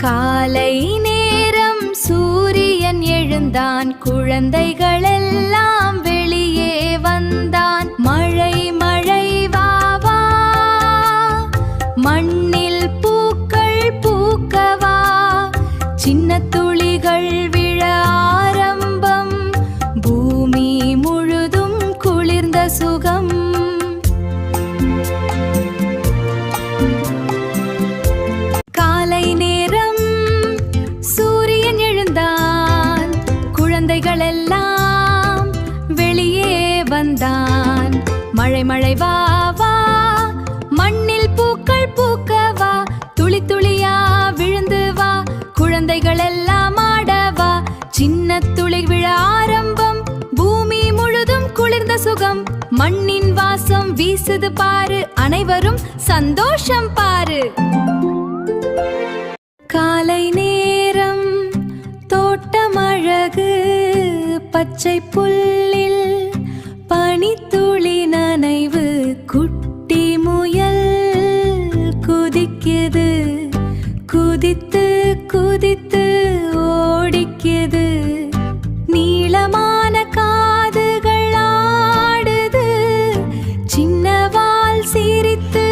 காலை நேரம் சூரியன் எழுந்தான், குழந்தைகளெல்லாம் வெளியே வந்தான். மழை மழை வா வா, மண்ணில் பூக்கள் பூக்கவா, சின்ன துளிகள் விழ ஆரம்பம், பூமி முழுதும் குளிர்ந்த சுகம். காலை நேரம் சூரியன் எழுந்தான், குழந்தைகளெல்லாம் வெளியே வந்தான். மழை மழை வா வா, மண்ணில் பூக்கள் பூக்கவா, துளி துளியா விழுந்து வா, குழந்தைகளெல்லாம் ஆடவா, சின்ன துளி விழ ஆரம்பம், பூமி முழுதும் குளிர்ந்த சுகம். மண்ணின் வாசம் வீசுது பாரு, அனைவரும் சந்தோஷம் பாரு. காலை நேரம் தோட்டம் அழகு, பச்சை புல்லில் பனித்துளி நனைவு, குட்டி முயல் குதிக்குது, குதித்து குதித்து ஓடிக்குது, நீளமான காதுகள் ஆடுது, சின்ன வால் சிரித்து